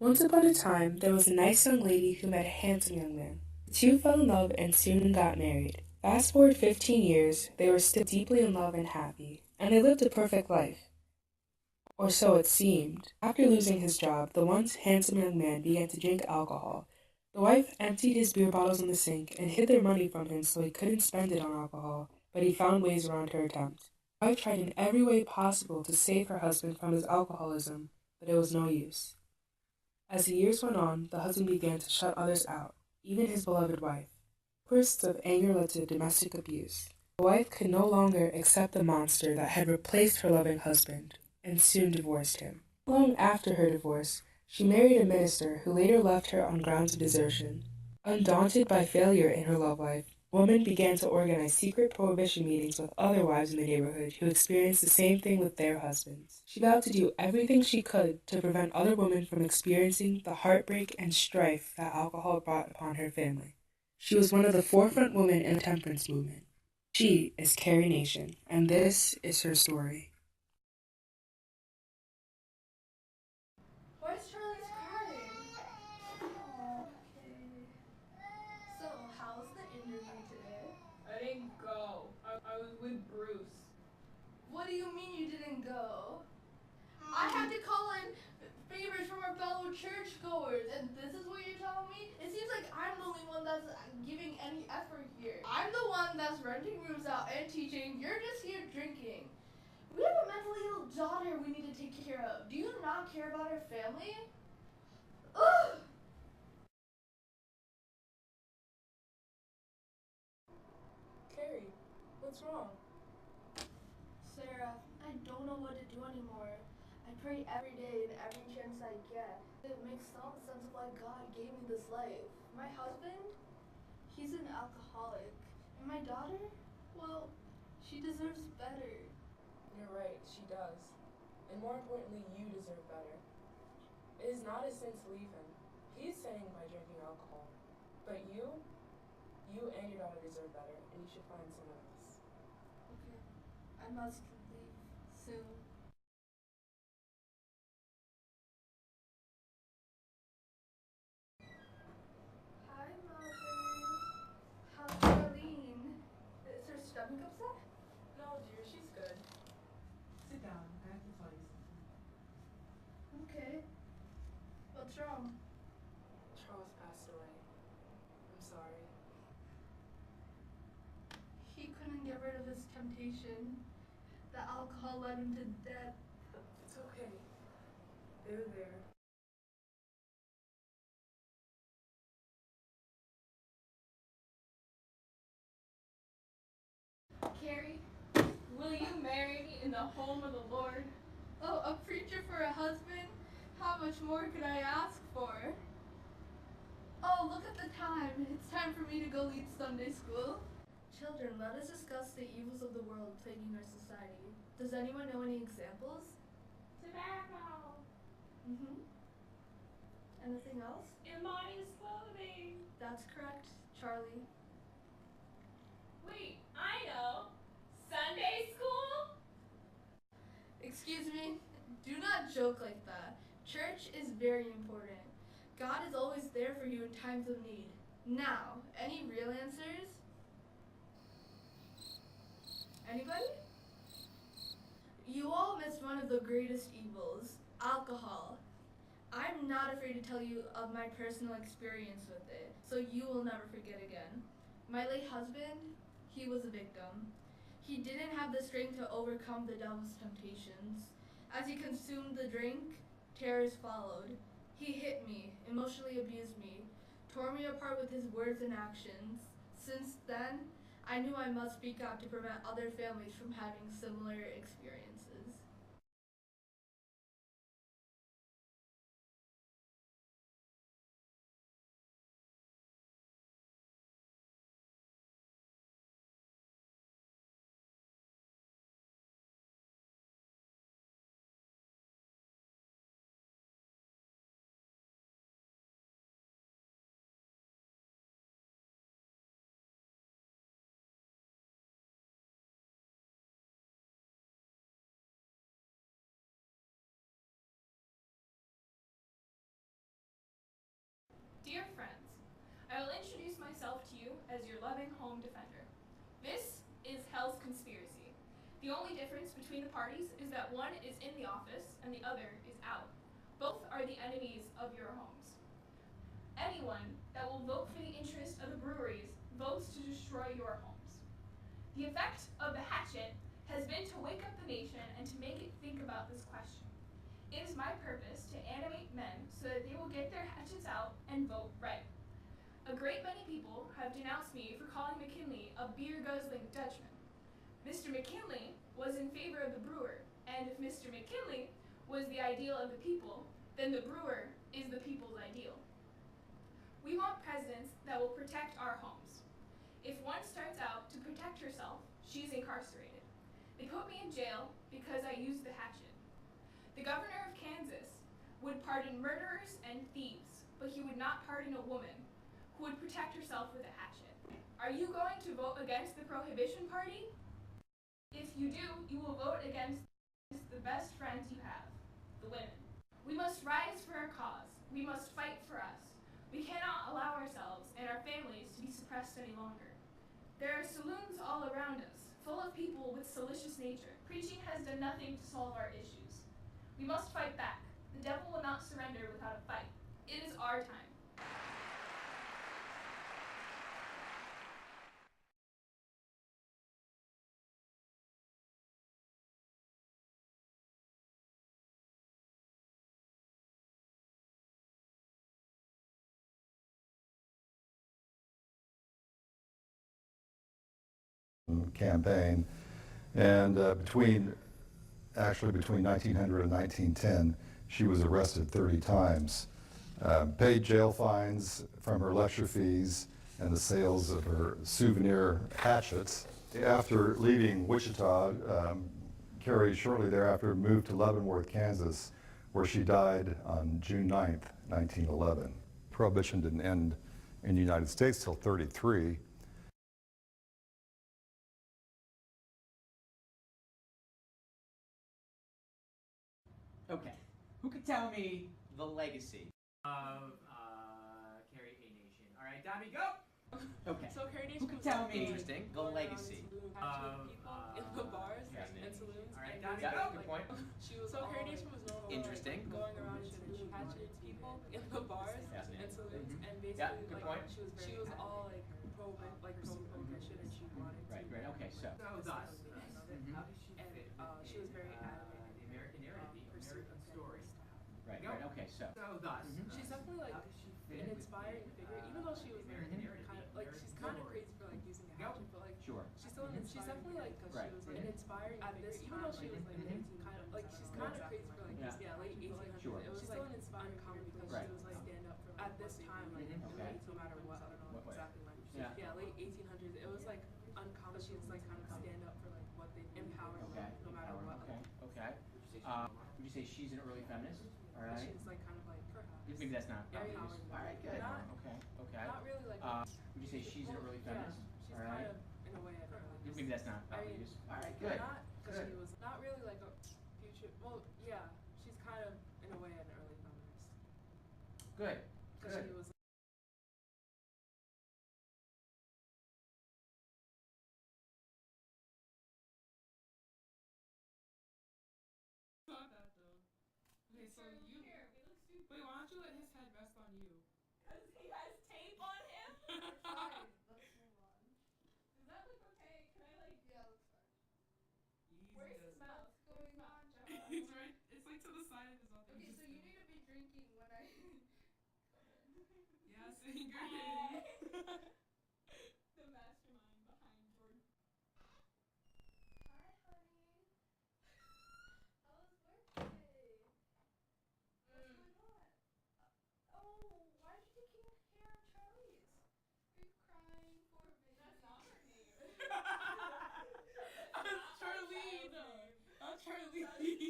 Once upon a time, there was a nice young lady who met a handsome young man. The two fell in love and soon got married. Fast forward 15 years, they were still deeply in love and happy, and they lived a perfect life. Or so it seemed. After losing his job, the once handsome young man began to drink alcohol. The wife emptied his beer bottles in the sink and hid their money from him so he couldn't spend it on alcohol, but he found ways around her attempt. The wife tried in every way possible to save her husband from his alcoholism, but it was no use. As the years went on, the husband began to shut others out, even his beloved wife. Bursts of anger led to domestic abuse. The wife could no longer accept the monster that had replaced her loving husband, and soon divorced him. Long after her divorce, she married a minister who later left her on grounds of desertion. Undaunted by failure in her love life, the woman began to organize secret prohibition meetings with other wives in the neighborhood who experienced the same thing with their husbands. She vowed to do everything she could to prevent other women from experiencing the heartbreak and strife that alcohol brought upon her family. She was one of the forefront women in the temperance movement. She is Carrie Nation, and this is her story. Why is Charlie's crying? Okay. So, how's the interview today? I didn't go. I was with Bruce. What do you mean you didn't go? I had to call in favors from our fellow churchgoers, and this is what you're telling me? It seems like I'm the only one that's giving any effort here. I'm the one that's renting rooms out and teaching. You're just here drinking. We have a mentally ill daughter we need to take care of. Do you not care about her family? Ugh! Carrie, what's wrong? Sarah, I don't know what to do anymore. I pray every day and every chance I get. It makes some sense of why God gave me this life. My husband, he's an alcoholic. And my daughter, well, she deserves better. You're right, she does. And more importantly, you deserve better. It is not his sin to leave him. He is sinning by drinking alcohol. But you and your daughter deserve better, and you should find someone else. Okay, I must leave soon. Hi, Mother. How's Charlene? Is her stomach upset? No, dear, she's good. Sit down. I have to tell you something. Okay. What's wrong? Charles passed away. I'm sorry. He couldn't get rid of his temptation. The alcohol led him to death. It's okay. They're there. Carrie? Will you marry me in the home of the Lord? Oh, a preacher for a husband? How much more could I ask for? Oh, look at the time. It's time for me to go lead Sunday school. Children, let us discuss the evils of the world plaguing our society. Does anyone know any examples? Tobacco. Mm-hmm. Anything else? Immodest clothing. That's correct, Charlie. Wait, I know. Sunday school? Excuse me, do not joke like that. Church is very important. God is always there for you in times of need. Now, any real answers? Anybody? You all missed one of the greatest evils, alcohol. I'm not afraid to tell you of my personal experience with it, so you will never forget again. My late husband, he was a victim. He didn't have the strength to overcome the devil's temptations. As he consumed the drink, terrors followed. He hit me, emotionally abused me, tore me apart with his words and actions. Since then, I knew I must speak out to prevent other families from having similar experiences. Dear friends, I will introduce myself to you as your loving home defender. This is Hell's Conspiracy. The only difference between the parties is that one is in the office and the other is out. Both are the enemies of your homes. Anyone that will vote for the interest of the breweries votes to destroy your homes. The effect of the hatchet has been to wake up the nation and to make it think about this question. It is my purpose to animate men so that they will get their hatchets out and vote right. A great many people have denounced me for calling McKinley a beer-guzzling Dutchman. Mr. McKinley was in favor of the brewer, and if Mr. McKinley was the ideal of the people, then the brewer is the people's ideal. We want presidents that will protect our homes. If one starts out to protect herself, she's incarcerated. They put me in jail because I used the hatchet. The governor of Kansas would pardon murderers and thieves, but he would not pardon a woman who would protect herself with a hatchet. Are you going to vote against the Prohibition Party? If you do, you will vote against the best friends you have, the women. We must rise for our cause. We must fight for us. We cannot allow ourselves and our families to be suppressed any longer. There are saloons all around us, full of people with salacious nature. Preaching has done nothing to solve our issues. We must fight back. The devil will not surrender without a fight. It is our time. Campaign, and between 1900 and 1910, she was arrested 30 times, paid jail fines from her lecture fees and the sales of her souvenir hatchets. After leaving Wichita, Carrie shortly thereafter moved to Leavenworth, Kansas, where she died on June 9th, 1911. Prohibition didn't end in the United States till 33. Okay, who could tell me the legacy of Carrie A Nation? All right, Dami, go. Okay. So Carrie Who Nation could was tell like me going the around legacy saloon of people in the bars and saloons. All right, and Dami, basically, go. Good point. She was so Carrie Nation was known for Interesting. like, going around saloon hatchet people in the bars and saloons, and basically Yeah, good point. she was all like pro-prohibition, and she wanted to. Right. Okay. So thus, And she was very adamant the American narrative, the pursuit American of story. feminist. Right. Okay. So thus, She's definitely like an inspiring figure, even though she was like kind of like she's kind of crazy for like using a hatchet, but like sure. she's still she's definitely like Right. she was like an inspiring figure, even though she was like kind of like she's kind of crazy for like late 1800s. Sure. It was just like uncommon because she was like stand up for like, at this time like Okay. no matter what. I don't know What way? exactly when. Yeah. Late 1800s. It was like uncommon. She was like kind of stand up for like what they empower Okay. no matter what. Okay. Would you say she's an early feminist? All right. She was like kind of like perhaps. Maybe that's not Very obvious. powerful. All right. Good. Not- Okay. Not really like. Would you say she's an early feminist? She's All right. kind of in a way an early. Maybe that's not I mean, obvious. All right. Good. Not because Good. she was not really like a future. Well, yeah, she's kind of in a way an early feminist Good. because she was. Not that though. Okay, so you. Wait, why don't you let his head rest on you? Because he has tape on him? Fine, let's move on. Does that look okay? Can I like? Yeah, that's fine. Easy Where's does his mouth? Where's Going his on, mouth? John? It's right. It's like to the side of his mouth. Okay, so you need to be drinking when I come in. Yeah, singer Katie. The mastermind behind Jordan. Hi, honey. How was birthday? What's going on? Oh, why did you take your hair on Charlie's? Are you crying for me? That's not her name. Charlene. I'm Charlene.